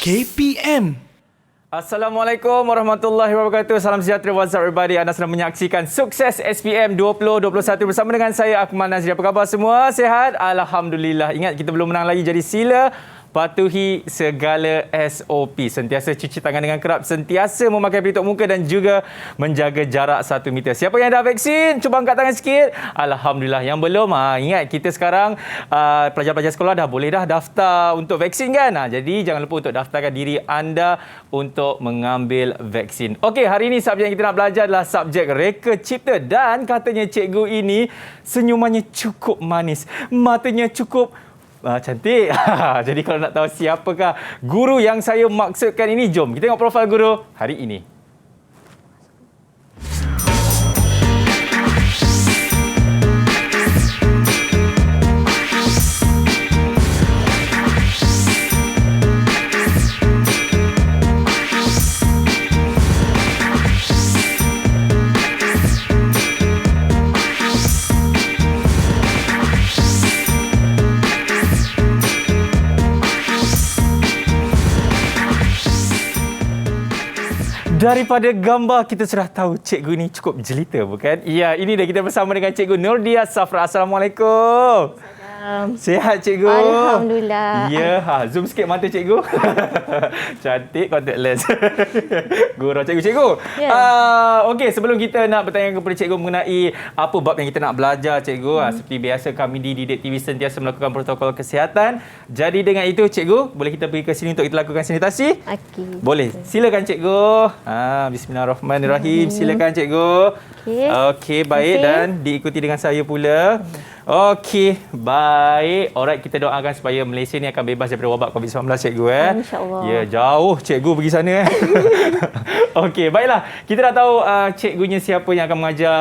KPM. Assalamualaikum warahmatullahi wabarakatuh. Salam sejahtera, what's up everybody? Anda sedang menyaksikan Sukses SPM 2021 bersama dengan saya Akmal Nazri. Apa khabar semua? Sihat? Alhamdulillah. Ingat, kita belum menang lagi, jadi sila patuhi segala SOP. Sentiasa cuci tangan dengan kerap, sentiasa memakai pelitup muka dan juga menjaga jarak 1 meter. Siapa yang dah vaksin? Cuba angkat tangan sikit. Alhamdulillah. Yang belum, ingat kita sekarang pelajar-pelajar sekolah dah boleh dah daftar untuk vaksin kan? Jadi jangan lupa untuk daftarkan diri anda untuk mengambil vaksin. Okey, hari ini subjek yang kita nak belajar adalah subjek reka cipta dan katanya cikgu ini senyumannya cukup manis, matanya cukup cantik. Jadi kalau nak tahu siapakah guru yang saya maksudkan ini, jom kita tengok profil guru hari ini. Daripada gambar kita sudah tahu cikgu ini cukup jelita, bukan? Ya, ini dia kita bersama dengan Cikgu Nurdia Safra. Assalamualaikum. Sihat cikgu? Alhamdulillah. Ya, zoom sikit mata cikgu. Cantik, contact lens. Gurau cikgu. Yeah. Okey, sebelum kita nak bertanya kepada cikgu mengenai apa bab yang kita nak belajar cikgu, seperti biasa kami di Didik TV sentiasa melakukan protokol kesihatan. Jadi dengan itu cikgu, boleh kita pergi ke sini untuk kita lakukan sanitasi? Okey. Boleh. Silakan cikgu. Bismillahirrahmanirrahim. Silakan cikgu. Okey, baik, dan diikuti dengan saya pula. Okey, baik. Alright, kita doakan supaya Malaysia ni akan bebas daripada wabak COVID-19 cikgu InsyaAllah. Ya, jauh cikgu pergi sana Okey, baiklah. Kita dah tahu cikgunya siapa yang akan mengajar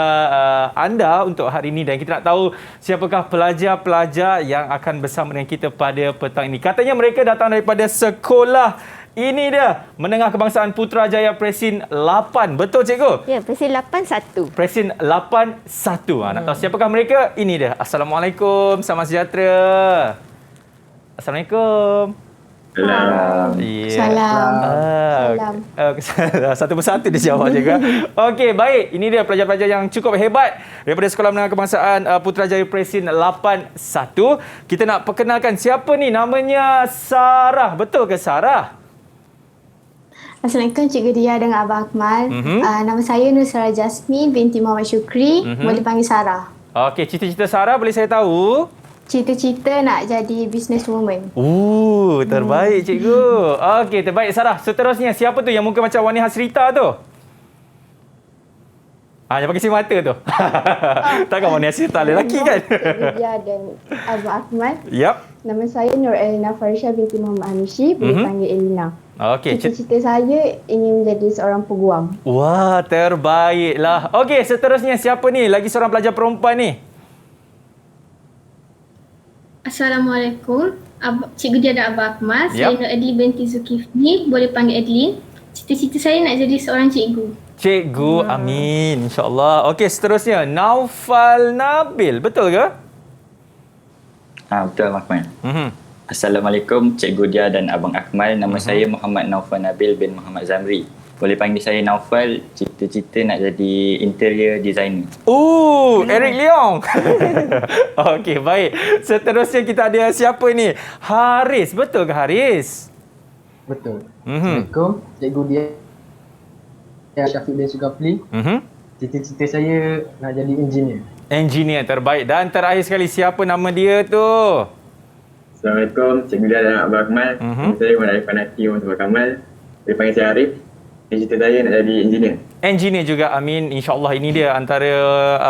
anda untuk hari ini, dan kita nak tahu siapakah pelajar-pelajar yang akan bersama dengan kita pada petang ini. Katanya mereka datang daripada sekolah ini dia, Menengah Kebangsaan Putrajaya Presin 8. Betul cikgu? Ya, Presin 8-1. Presin 8-1. Nak tahu siapakah mereka? Ini dia. Assalamualaikum. Salam sejahtera. Assalamualaikum. Salam. Ya. Salam. Satu persatu dia jawab juga. Okey, baik. Ini dia pelajar-pelajar yang cukup hebat daripada Sekolah Menengah Kebangsaan Putrajaya Presin 8-1. Kita nak perkenalkan siapa ni? Namanya Sarah. Betul ke Sarah? Assalamualaikum Cikgu Dia dengan Abang Akmal. Nama saya Nusra Jasmine binti Muhammad Syukri. Boleh panggil Sarah. Okey, cita-cita Sarah boleh saya tahu? Cita-cita nak jadi businesswoman. Terbaik cikgu. Okey, terbaik Sarah. Seterusnya, siapa tu yang muka macam Wani Hasrita tu? Yang pakai sim mata tu. Takkan Wani Hasrita lelaki kan? Cikgu Dia dan Abang Akmal. Yap. Nama saya Nur Elina Farisha binti Muhammad Hamishi. Boleh panggil Elina. Okey. Cita-cita saya ingin menjadi seorang peguam. Wah, terbaiklah. Okey, seterusnya siapa ni? Lagi seorang pelajar perempuan ni. Assalamualaikum. Cikgu Dia dan Abang Akmal. Saya Nur Adli binti Zulkifli. Boleh panggil Adlin. Cita-cita saya nak jadi seorang cikgu. Cikgu, amin. InsyaAllah. Okey, seterusnya. Naufal Nabil. Betul ke? Betul, Akmal. Assalamualaikum Cikgu Dia dan Abang Akmal. Nama saya Muhammad Naufal Nabil bin Muhammad Zamri. Boleh panggil saya Naufal. Cita-cita nak jadi interior designer. Eric Leong. Okey, baik. Seterusnya kita ada siapa ni? Haris. Betul ke Haris? Betul. Assalamualaikum Cikgu Dia. Syafiq bin Zulkifli. Cita-cita saya nak jadi engineer. Engineer, terbaik. Dan terakhir sekali, siapa nama dia tu? Assalamualaikum Cikgu Dia dan Abang Akmal. Saya Muhammad Arif Fanati Muhammad Kamal. Boleh panggil saya Arif. Cita saya nak jadi engineer. Engineer juga, amin. InsyaAllah ini dia antara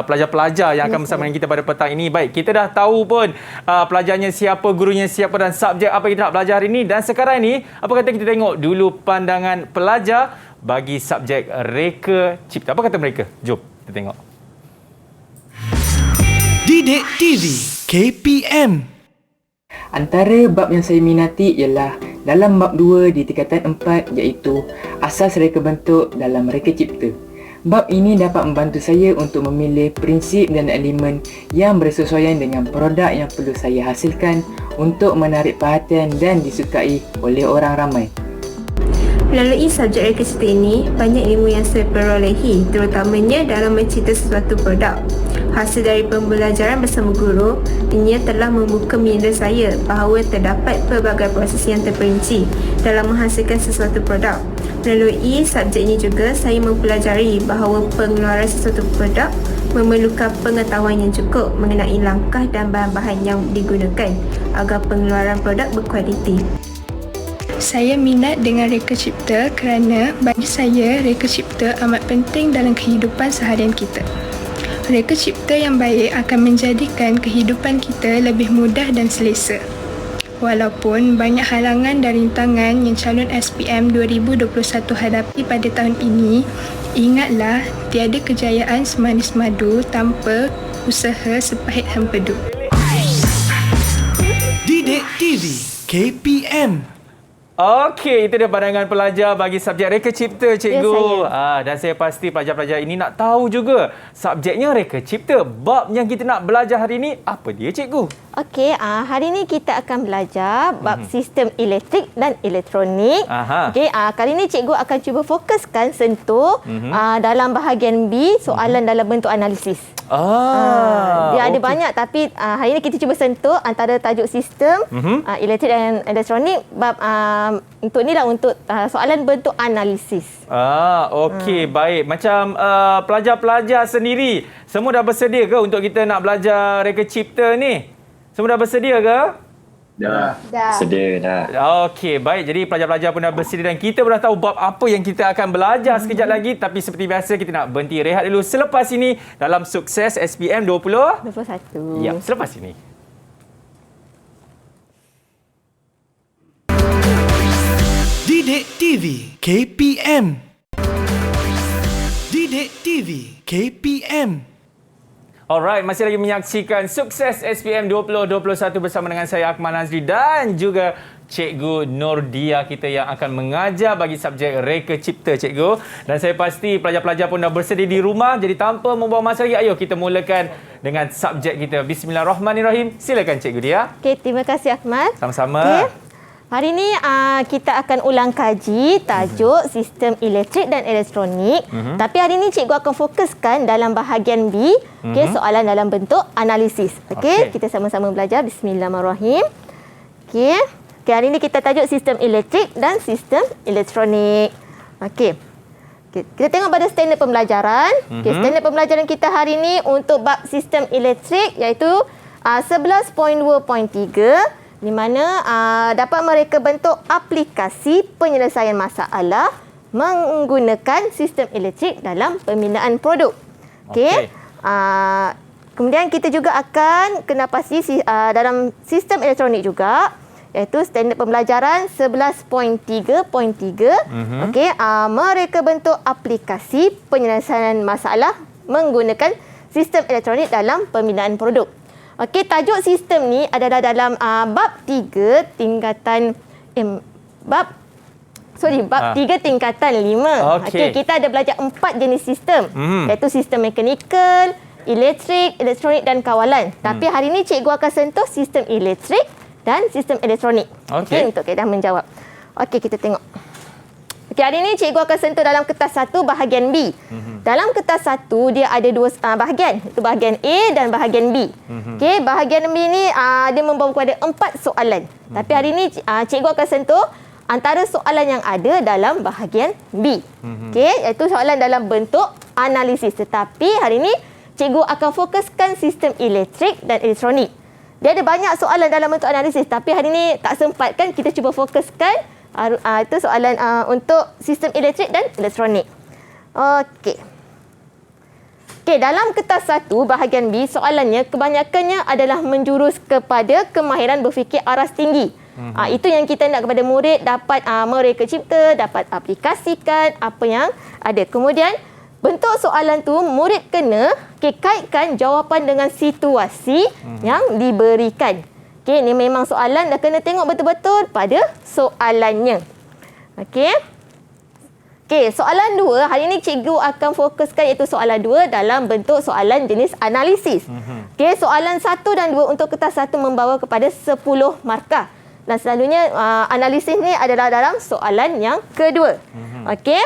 pelajar-pelajar yang akan bersama dengan kita pada petang ini. Baik, kita dah tahu pun pelajarnya siapa, gurunya siapa dan subjek apa yang kita nak belajar hari ini. Dan sekarang ni, apa kata kita tengok dulu pandangan pelajar bagi subjek reka cipta. Apa kata mereka? Jom kita tengok. Didik TV KPM. Antara bab yang saya minati ialah dalam bab 2 di tingkatan 4, iaitu asas reka bentuk dalam reka cipta. Bab ini dapat membantu saya untuk memilih prinsip dan elemen yang bersesuaian dengan produk yang perlu saya hasilkan untuk menarik perhatian dan disukai oleh orang ramai. Melalui subjek reka cipta ini, banyak ilmu yang saya perolehi, terutamanya dalam mencipta sesuatu produk. Hasil dari pembelajaran bersama guru, ia telah membuka minda saya bahawa terdapat pelbagai proses yang terperinci dalam menghasilkan sesuatu produk. Melalui subjek ini juga, saya mempelajari bahawa pengeluaran sesuatu produk memerlukan pengetahuan yang cukup mengenai langkah dan bahan-bahan yang digunakan agar pengeluaran produk berkualiti. Saya minat dengan reka cipta kerana bagi saya reka cipta amat penting dalam kehidupan seharian kita. Reka cipta yang baik akan menjadikan kehidupan kita lebih mudah dan selesa. Walaupun banyak halangan dan rintangan yang calon SPM 2021 hadapi pada tahun ini, ingatlah tiada kejayaan semanis madu tanpa usaha sepahit hempedu. Didik TV KPM. Okey, itu dia pandangan pelajar bagi subjek reka cipta, cikgu. Dan saya pasti pelajar-pelajar ini nak tahu juga subjeknya reka cipta. Bab yang kita nak belajar hari ini, apa dia, cikgu? Okey, hari ini kita akan belajar bab sistem elektrik dan elektronik. Okey, kali ini cikgu akan cuba fokuskan sentuh dalam bahagian B, soalan dalam bentuk analisis. Dia ada banyak, tapi hari ini kita cuba sentuh antara tajuk sistem elektrik dan elektronik. Bab untuk ni lah, untuk soalan bentuk analisis. Okey, baik. Macam pelajar-pelajar sendiri, semua dah bersedia ke untuk kita nak belajar reka cipta ni? Semua dah bersedia ke? Dah. Sedia dah. Okey, baik. Jadi pelajar-pelajar pun dah bersedia dan kita pun dah tahu bab apa yang kita akan belajar sekejap lagi. Tapi seperti biasa, kita nak berhenti rehat dulu selepas ini dalam Sukses SPM 21. Ya, selepas ini. Didik TV KPM. Didik TV KPM. Alright, masih lagi menyaksikan Sukses SPM 2021 bersama dengan saya Akmal Nazri dan juga Cikgu Nordia kita yang akan mengajar bagi subjek reka cipta, cikgu. Dan saya pasti pelajar-pelajar pun dah bersedia di rumah. Jadi tanpa membuang masa lagi, ayo kita mulakan dengan subjek kita. Bismillahirrahmanirrahim. Silakan Cikgu Dia. Okey, terima kasih Akmal. Sama-sama. Okay. Hari ini kita akan ulang kaji tajuk sistem elektrik dan elektronik. Tapi hari ini cikgu akan fokuskan dalam bahagian B, soalan dalam bentuk analisis. Okey, kita sama-sama belajar. Bismillahirrahmanirrahim. Okey, hari ini kita tajuk sistem elektrik dan sistem elektronik. Okey. Kita tengok pada standard pembelajaran. Standard pembelajaran kita hari ini untuk bab sistem elektrik iaitu 11.2.3. di mana dapat mereka bentuk aplikasi penyelesaian masalah menggunakan sistem elektrik dalam pembinaan produk. Okey. Kemudian kita juga akan kena pasti dalam sistem elektronik juga, iaitu standard pembelajaran 11.3.3. Okey, mereka bentuk aplikasi penyelesaian masalah menggunakan sistem elektronik dalam pembinaan produk. Okey, tajuk sistem ni adalah dalam bab 3 tingkatan bab 3 tingkatan 5. Okey, kita ada belajar 4 jenis sistem, iaitu sistem mekanikal, elektrik, elektronik dan kawalan. Tapi hari ini cikgu akan sentuh sistem elektrik dan sistem elektronik. Okey, untuk kaedah menjawab. Okey, kita tengok. Okey, hari ini cikgu akan sentuh dalam kertas 1 bahagian B. Dalam kertas 1 dia ada dua bahagian, itu bahagian A dan bahagian B. Okey, bahagian B ni dia membawa kepada 4 soalan. Tapi hari ini cikgu akan sentuh antara soalan yang ada dalam bahagian B. Okey, iaitu soalan dalam bentuk analisis. Tetapi hari ini cikgu akan fokuskan sistem elektrik dan elektronik. Dia ada banyak soalan dalam bentuk analisis, tapi hari ini tak sempat kan, kita cuba fokuskan itu soalan untuk sistem elektrik dan elektronik. Okey. Okey, dalam kertas 1 bahagian B, soalannya kebanyakannya adalah menjurus kepada kemahiran berfikir aras tinggi. Itu yang kita nak kepada murid dapat mereka cipta, dapat aplikasikan apa yang ada. Kemudian bentuk soalan tu murid kena kaitkan jawapan dengan situasi yang diberikan. Okey, ni memang soalan dah kena tengok betul-betul pada soalannya. Okey. Okey, soalan 2 hari ini cikgu akan fokuskan iaitu soalan 2 dalam bentuk soalan jenis analisis. Okey, soalan 1 dan 2 untuk kertas 1 membawa kepada 10 markah. Dan selalunya analisis ni adalah dalam soalan yang kedua. Okey.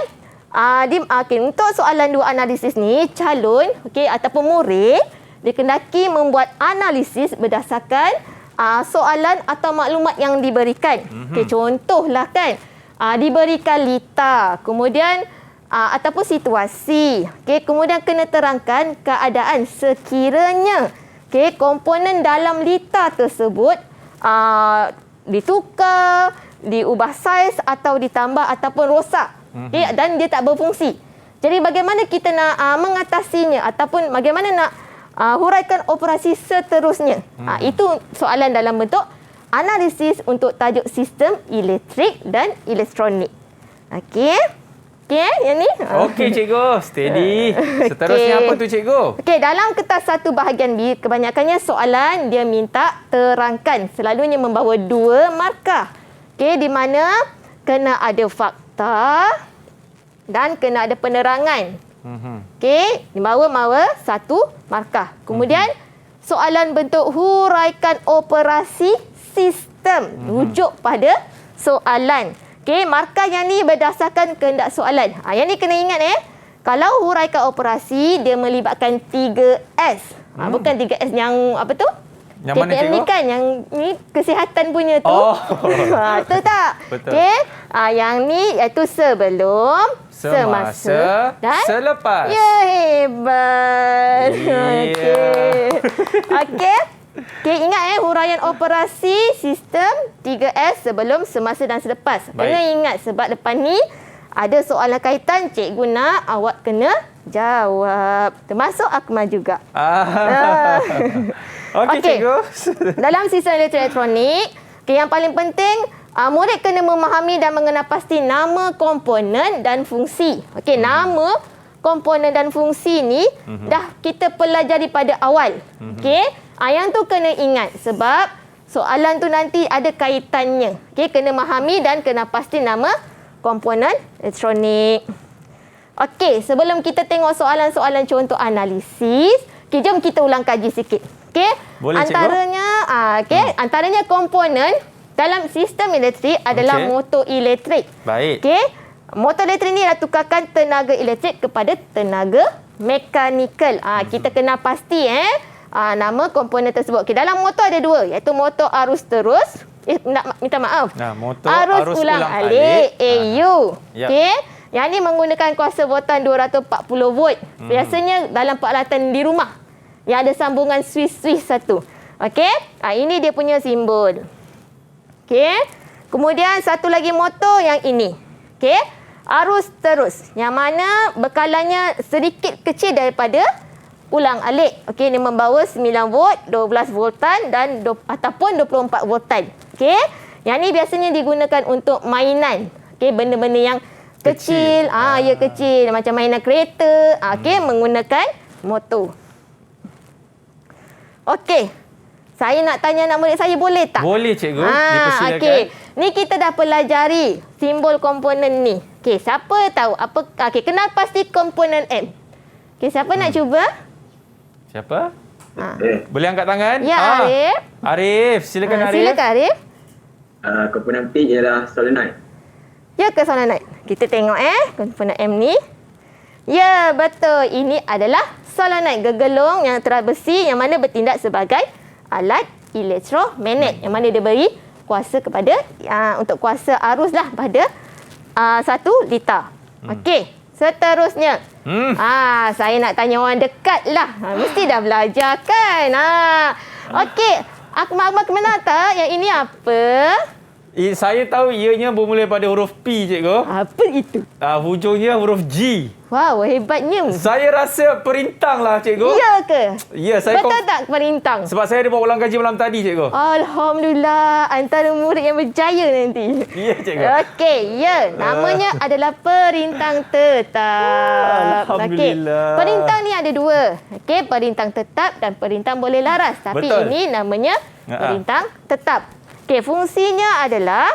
Untuk soalan 2 analisis ni, calon ataupun murid dikendaki membuat analisis berdasarkan soalan atau maklumat yang diberikan. Contohlah kan, diberikan lita, kemudian ataupun situasi. Kemudian kena terangkan keadaan sekiranya komponen dalam lita tersebut ditukar, diubah saiz atau ditambah ataupun rosak. Dan dia tak berfungsi. Jadi bagaimana kita nak mengatasinya ataupun bagaimana nak huraikan operasi seterusnya. Itu soalan dalam bentuk analisis untuk tajuk sistem elektrik dan elektronik. Okey, yang ni? Okey cikgu, steady. Seterusnya apa tu cikgu? Okey, dalam kertas 1 bahagian B, kebanyakannya soalan dia minta terangkan. Selalunya membawa 2 markah. Okey, di mana kena ada fakta dan kena ada penerangan. Okey, dibawa 1 markah. Kemudian soalan bentuk huraikan operasi sistem. Rujuk pada soalan. Okey, markah yang ni berdasarkan kehendak soalan. Yang ni kena ingat Kalau huraikan operasi, dia melibatkan 3S. Bukan 3S yang apa tu? Yang mana cikgu? ni kan, yang ni kesihatan punya tu. Tu tak? Betul. Okey. Yang ni iaitu sebelum, semasa dan selepas. Ya, hebat. Okey. Okey, ingat huraian operasi sistem 3S sebelum, semasa dan selepas. Kena ingat sebab lepas ni ada soalan kaitan, cikgu nak awak kena jawab. Termasuk Akmal juga. Okey, cikgu. Dalam sistem elektronik, yang paling penting, murid kena memahami dan mengenal pasti nama komponen dan fungsi. Okey, nama komponen dan fungsi ni dah kita pelajari pada awal. Okey, yang tu kena ingat sebab soalan tu nanti ada kaitannya. Okey, kena memahami dan kena pasti nama komponen elektronik. Okey, sebelum kita tengok soalan-soalan contoh analisis, jom kita ulang kaji sikit. Okey, antaranya komponen dalam sistem elektrik adalah motor elektrik. Baik. Okey, motor elektrik ni dah tukarkan tenaga elektrik kepada tenaga mekanikal. Kita kena pasti nama komponen tersebut. Okey, dalam motor ada 2, iaitu motor arus terus. Minta maaf. Motor arus ulang alik AU. Ya. Okey, yang ni menggunakan kuasa voltan 240 volt. Biasanya dalam peralatan di rumah yang ada sambungan switch satu. Okey, ini dia punya simbol. Okey, kemudian satu lagi motor yang ini. Okey, arus terus, yang mana bekalannya sedikit kecil daripada ulang alik. Okey, ini membawa 9 volt, 12 voltan dan ataupun 24 voltan. Okey, yang ni biasanya digunakan untuk mainan. Okey, benda-benda yang kecil. Ya, kecil, macam mainan kereta. Okey, menggunakan motor. Okey, saya nak tanya anak murid saya, boleh tak? Boleh cikgu, dipersilakan. Okey, ni kita dah pelajari simbol komponen ni. Okey, siapa tahu apa? Okey, kenal pasti komponen M. Okey, siapa nak cuba? Siapa? Boleh angkat tangan? Ya, Arif. Arif, silakan Arif. Silakan Arif. Komponen P ialah solenoid. Ya ke solenoid? Kita tengok komponen M ni. Ya, betul. Ini adalah solenoid, gegelung yang terat besi yang mana bertindak sebagai alat elektromagnet yang mana dia beri kuasa kepada untuk kuasa arus lah pada 1 liter. Okey, seterusnya. Saya nak tanya orang dekat lah. Mesti dah belajar kan? Okey, Akmal kenal tak yang ini apa? Saya tahu ianya bermula pada huruf P, cikgu. Apa itu? Hujungnya huruf G. Wow, hebatnya. Saya rasa perintang lah, cikgu. Ya ke? Ya, saya betul tak perintang? Sebab saya ada buat ulang kaji malam tadi, cikgu. Alhamdulillah, antara murid yang berjaya nanti. Ya, cikgu. Okey, ya. Namanya adalah perintang tetap. Alhamdulillah. Okey, perintang ni ada 2. Okey, perintang tetap dan perintang boleh laras. Tapi betul. Ini namanya perintang tetap. Okey, fungsinya adalah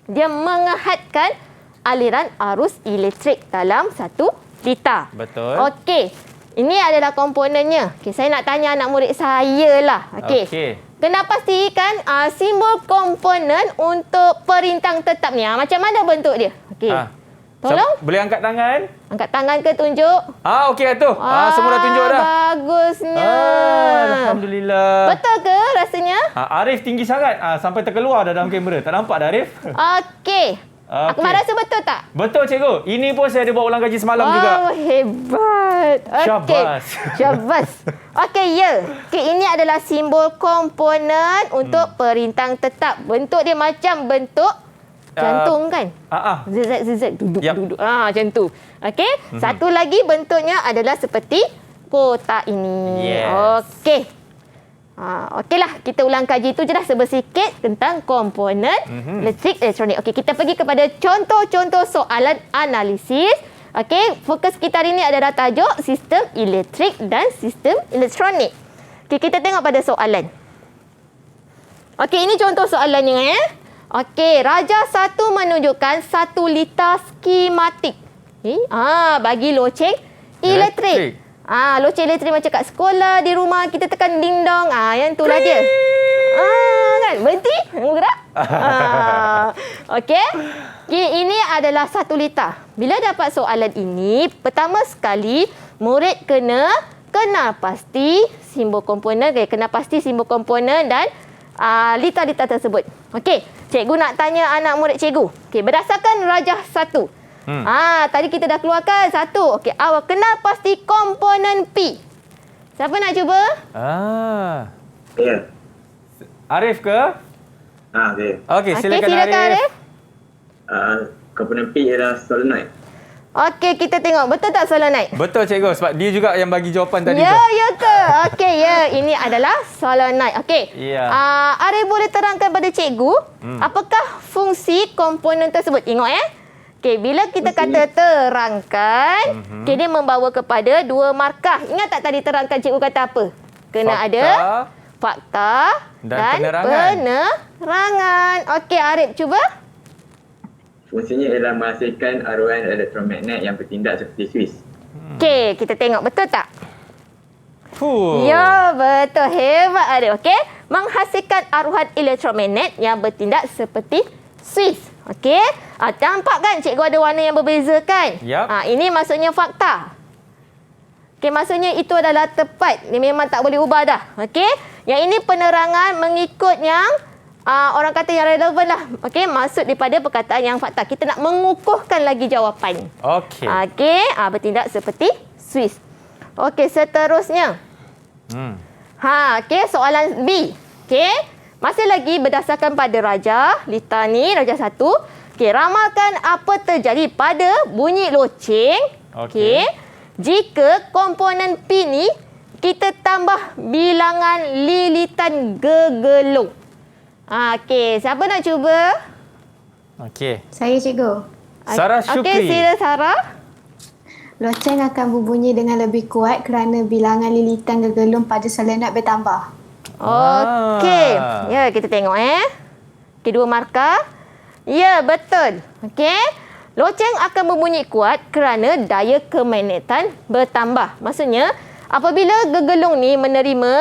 dia mengehadkan aliran arus elektrik dalam 1 liter. Betul. Okey, ini adalah komponennya. Okey, saya nak tanya anak murid saya lah. Okey. kena pastikan simbol komponen untuk perintah tetap ni. Macam mana bentuk dia? Okey. Tolong. Boleh angkat tangan? Angkat tangan ke tunjuk? Okey tu. Semua dah tunjuk dah. Bagusnya. Alhamdulillah. Betul ke rasanya? Arif tinggi sangat. Sampai terkeluar dah dalam kamera. Tak nampak dah Arif? Okey. Akmal rasa betul tak? Betul cikgu. Ini pun saya ada buat ulang kaji semalam juga. Hebat. Okey. Syabas. Okey, ya. Okey, ini adalah simbol komponen untuk perintah tetap. Bentuk dia macam bentuk jantung kan? Zigzag, duduk. Macam tu. Okey. Satu lagi bentuknya adalah seperti kotak ini. Yes. Okey. Okeylah, kita ulang kaji itu je dah sebersikit tentang komponen elektrik elektronik. Okey, kita pergi kepada contoh-contoh soalan analisis. Okey, fokus kita hari ini adalah tajuk sistem elektrik dan sistem elektronik. Okey, kita tengok pada soalan. Okey, ini contoh soalannya Okey, Raja 1 menunjukkan 1 liter skematik. Bagi loceng elektrik. Loceng elektrik macam kat sekolah, di rumah kita tekan ding dong. Yang itulah dia. Kan? Berhenti? Gerak? Okey. Ini adalah 1 liter. Bila dapat soalan ini, pertama sekali murid kena kenal pasti simbol komponen, kenal pasti simbol komponen dan liter-liter tersebut. Okey, cikgu nak tanya anak murid cikgu. Okey, berdasarkan Rajah 1. Tadi kita dah keluarkan 1. Okey, awak kenal pasti komponen P. Siapa nak cuba? Ya. Arif ke? Okey. Okey, silakan Arif. Komponen P ialah solenoid. Okey, kita tengok. Betul tak solenoid? Betul cikgu, sebab dia juga yang bagi jawapan tadi tu. Ya ke? Okey, ya. Ini adalah solenoid. Okey. Ya. Arif boleh terangkan pada cikgu, apakah fungsi komponen tersebut? Tengok Okey, bila kita kata terangkan, dia membawa kepada 2 markah. Ingat tak tadi terangkan cikgu kata apa? Kena fakta, ada fakta dan penerangan. Okey, Arif cuba. Fungsinya ialah menghasilkan aruan elektromagnet yang bertindak seperti suis. Okey, kita tengok betul tak? Ya, betul. Hebat Arif. Okey, menghasilkan aruan elektromagnet yang bertindak seperti suis. Okey, nampak kan cikgu ada warna yang berbeza kan? Ini maksudnya fakta. Okey, maksudnya itu adalah tepat. Dia memang tak boleh ubah dah. Okey, yang ini penerangan mengikut yang orang kata yang relevan lah. Okey, maksud daripada perkataan yang fakta. Kita nak mengukuhkan lagi jawapan. Okey. Okey, bertindak seperti suis. Okey, seterusnya. Okey, soalan B. Okey, masih lagi berdasarkan pada Raja Lita ni, Raja 1. Okey, ramalkan apa terjadi pada bunyi loceng. Okey, jika komponen P ni kita tambah bilangan lilitan gegelung. Okey, siapa nak cuba? Okey. Saya cikgu. Sarah Syukri. Okey, sila Sarah. Loceng akan berbunyi dengan lebih kuat kerana bilangan lilitan gegelung pada solenoid bertambah. Okey. Ya, kita tengok Okey, 2 markah. Ya, betul. Okey. Loceng akan berbunyi kuat kerana daya kemagnetan bertambah. Maksudnya, apabila gegelung ni menerima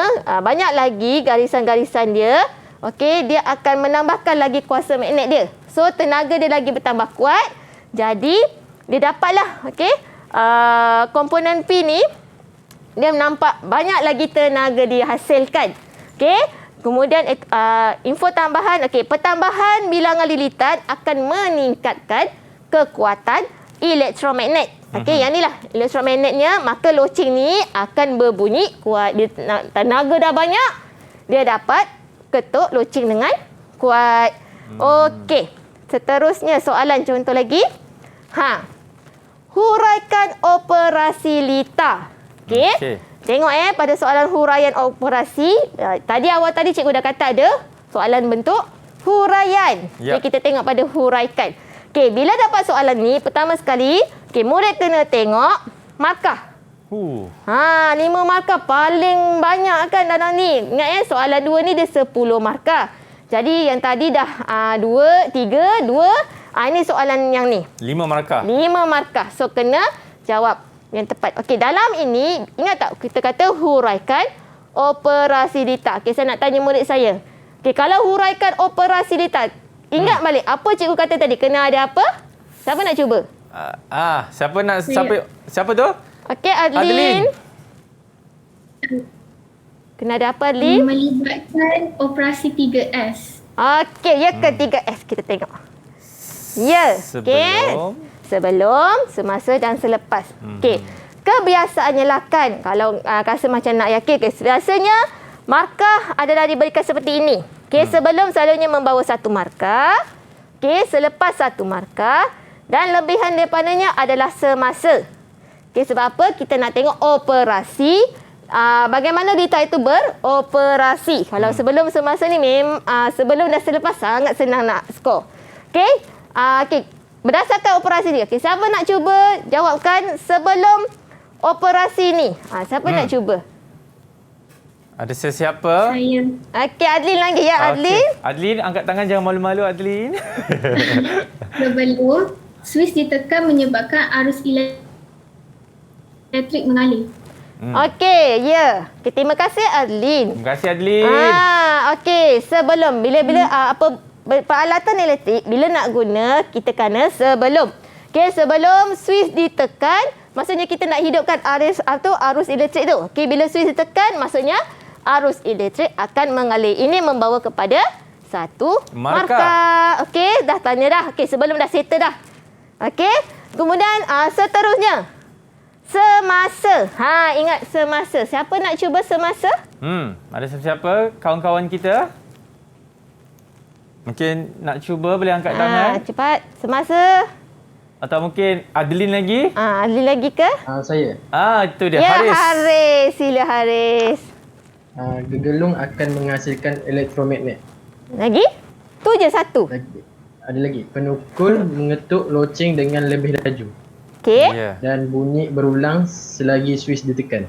banyak lagi garisan-garisan dia, okey, dia akan menambahkan lagi kuasa magnet dia. So, tenaga dia lagi bertambah kuat. Jadi, dia dapatlah, okey, komponen P ni, dia nampak banyak lagi tenaga dihasilkan. Okey, kemudian info tambahan, okey, pertambahan bilangan lilitan akan meningkatkan kekuatan elektromagnet. Okey, yang inilah elektromagnetnya, maka loceng ni akan berbunyi kuat. Dia, tenaga dah banyak, dia dapat ketuk loceng dengan kuat. Okey, seterusnya soalan contoh lagi. Huraikan operasi lita. Okey. Tengok pada soalan huraian operasi. Tadi cikgu dah kata ada soalan bentuk huraian. Yep. Kita tengok pada huraikan. Okey, bila dapat soalan ni, pertama sekali, murid kena tengok markah. 5 markah paling banyak kan dalam ni. Ingat soalan 2 ni dia 10 markah. Jadi yang tadi dah 2, 3, 2. Ini soalan yang ni. 5 markah. 5 markah. So kena jawab yang tepat. Okey, dalam ini ingat tak kita kata huraikan operasi dita. Okey, saya nak tanya murid saya. Okey, kalau huraikan operasi dita, ingat balik apa cikgu kata tadi? Kena ada apa? Siapa nak cuba? Siapa tu? Okey, Adlin. Kena ada apa, Adlin? Melibatkan operasi 3S. Okey, ya ke 3S? Kita tengok. Ya. Sebelum, semasa dan selepas. Okey. Kebiasaannya lah kan, kalau rasa macam nak yakin, biasanya markah adalah diberikan seperti ini. Okey, sebelum selalunya membawa satu markah. Okey, selepas satu markah. Dan lebihan daripadanya adalah semasa. Okey, sebab apa? Kita nak tengok operasi. Bagaimana dita itu beroperasi. Kalau sebelum semasa ni, sebelum dan selepas sangat senang nak skor. Okey, okay. Berdasarkan operasi dia. Okay, siapa nak cuba jawabkan sebelum operasi ni? Siapa nak cuba? Ada sesiapa? Saya. Okey, Adlin lagi ya, Adlin. Adlin, angkat tangan, jangan malu-malu, Adlin. Sebelum Swiss ditekan menyebabkan arus elektrik mengalir. Okey, ya. Okay, terima kasih, Adlin. Terima kasih, Adlin. Okey, sebelum bila peralatan elektrik bila nak guna kita kena sebelum. Okey, sebelum Swiss ditekan, maksudnya kita nak hidupkan arus elektrik tu. Okey, bila Swiss ditekan, maksudnya arus elektrik akan mengalir. Ini membawa kepada satu markah. Okey, dah tanya dah. Okey, sebelum dah settle dah. Okey, kemudian seterusnya semasa. Ingat semasa. Siapa nak cuba semasa? Ada siapa? Kawan-kawan kita? Mungkin nak cuba, boleh angkat tangan. Cepat. Semasa. Atau mungkin Adlin lagi? Adlin lagi ke? Saya. Itu dia, ya, Haris. Haris. Sila Haris. Gegelung akan menghasilkan elektromagnet. Lagi? Tu je satu. Ada lagi. Penukul mengetuk loceng dengan lebih laju. Okey. Dan bunyi berulang selagi Swiss ditekan.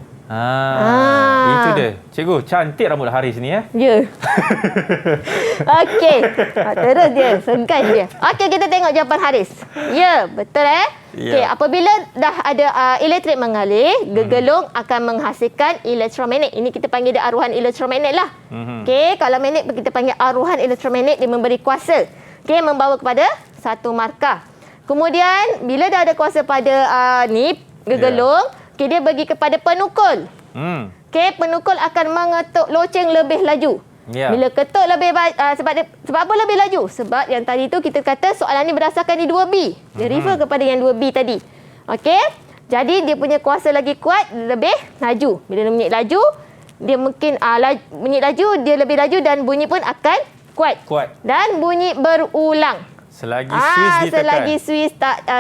Itu dia. Cikgu, cantik rambut Haris ni ya. Ya. Okey. Terus dia, sengkan dia. Okey, kita tengok jawapan Haris. Ya, betul Okey, apabila dah ada elektrik mengalir, gegelung akan menghasilkan elektromagnet. Ini kita panggil dia aruhan elektromagnet lah. Okey, kalau magnet kita panggil aruhan elektromagnet, dia memberi kuasa. Okey, membawa kepada satu markah. Kemudian bila dah ada kuasa pada gegelung, dia bagi kepada penukul. Okey, penukul akan mengetuk loceng lebih laju. Bila ketuk lebih sebab apa lebih laju? Sebab yang tadi tu kita kata soalan ni berdasarkan di 2B. Dia refer kepada yang 2B tadi. Okey? Jadi dia punya kuasa lagi kuat, lebih laju. Bila dia bunyi laju, dia mungkin bunyi laju, dia lebih laju dan bunyi pun akan kuat. Dan bunyi berulang. Selagi Swiss ditekan.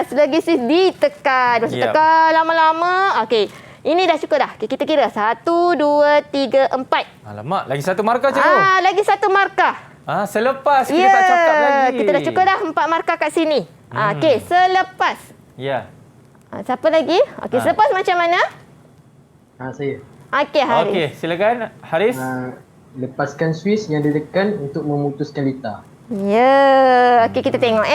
Selagi Swiss ditekan. Tekan lama-lama. Okey. Ini dah cukup dah. Okay, kita kira 1, 2, 3, 4. Alamak, lagi satu markah cikgu. Lagi satu markah. Selepas kita tak cakap lagi. Kita dah cukup dah 4 markah kat sini. Okey, selepas. Siapa lagi? Okey, selepas macam mana? Saya. Okey, Haris. Okey, silakan Haris. Lepaskan Swiss yang ditekan untuk memutuskan lita. Ya. Okey, kita tengok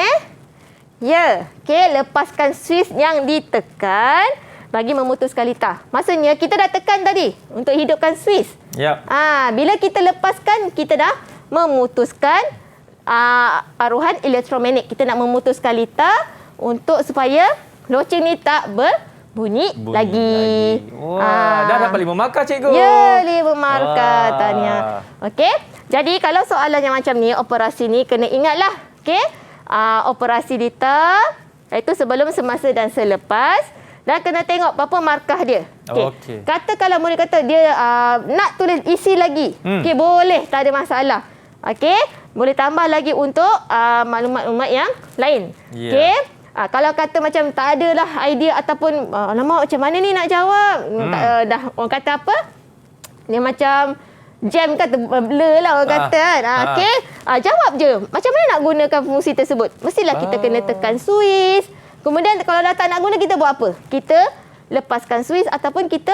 Ya. Okey, lepaskan Swiss yang ditekan bagi memutuskan lita. Maksudnya kita dah tekan tadi untuk hidupkan Swiss. Bila kita lepaskan, kita dah memutuskan aruhan elektromagnet. Kita nak memutuskan lita untuk supaya loceng ni tak berbunyi lagi. Wah, dah dapat 5 markah cikgu. Ya, 5 markah tanya. Okey. Jadi kalau soalan yang macam ni, operasi ni kena ingatlah. Okey. Operasi lita iaitu sebelum, semasa dan selepas. Dan kena tengok berapa markah dia. Okay. Kata kalau murid kata dia nak tulis isi lagi. Okey, boleh, tak ada masalah. Okey, boleh tambah lagi untuk maklumat-maklumat yang lain. Okey. Kalau kata macam tak ada lah idea ataupun alamak macam mana ni nak jawab. Dah orang kata apa? Dia macam jam kata blur lah orang kata kan. Okey. Jawab je. Macam mana nak gunakan fungsi tersebut? Mestilah kita kena tekan Swiss. Kemudian kalau dah tak nak guna, kita buat apa? Kita lepaskan Swiss ataupun kita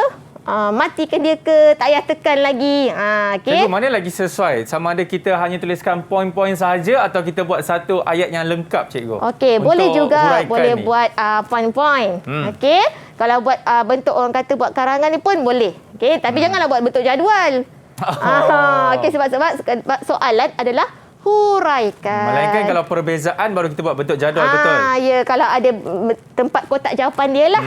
matikan dia ke, tak payah tekan lagi. Okey. Cikgu, mana lagi sesuai? Sama ada kita hanya tuliskan poin-poin sahaja atau kita buat satu ayat yang lengkap, cikgu? Okey, boleh juga. Boleh ni. buat poin-poin. Okey. Kalau buat bentuk orang kata buat karangan ni pun boleh. Okey, tapi janganlah buat bentuk jadual. Okey, sebab soalan adalah huraikan. Melainkan kalau perbezaan baru kita buat bentuk jadual, betul? Ya, kalau ada tempat kotak jawapan dia lah.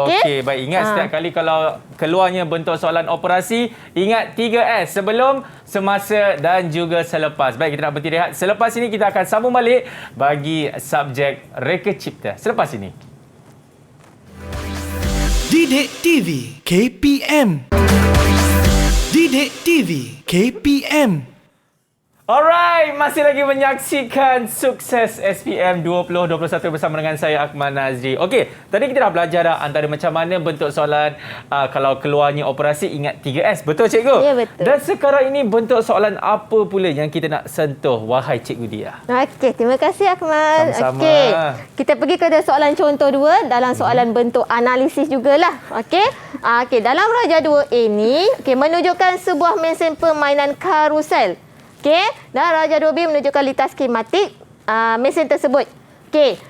Okey. Baik, ingat setiap kali kalau keluarnya bentuk soalan operasi, ingat 3S, sebelum, semasa dan juga selepas. Baik, kita nak berhenti rehat. Selepas ini kita akan sambung balik bagi subjek Reka Cipta. Selepas ini. Didik TV KPM. Didik TV KPM. Alright, masih lagi menyaksikan Sukses SPM 2021 bersama dengan saya Akmal Nazri. Okey, tadi kita dah belajar antara macam mana bentuk soalan kalau keluarnya operasi, ingat 3S. Betul, cikgu? Ya, betul. Dan sekarang ini bentuk soalan apa pula yang kita nak sentuh, wahai Cikgu Dia? Okey, terima kasih Akmal. Sama-sama. Okey, kita pergi ke soalan contoh 2 dalam soalan bentuk analisis jugalah. Okey. Okey, dalam Raja 2 ini, menunjukkan sebuah mesin permainan karusel. Okey, dan Raja 2B menunjukkan litas skematik mesin tersebut. Okey,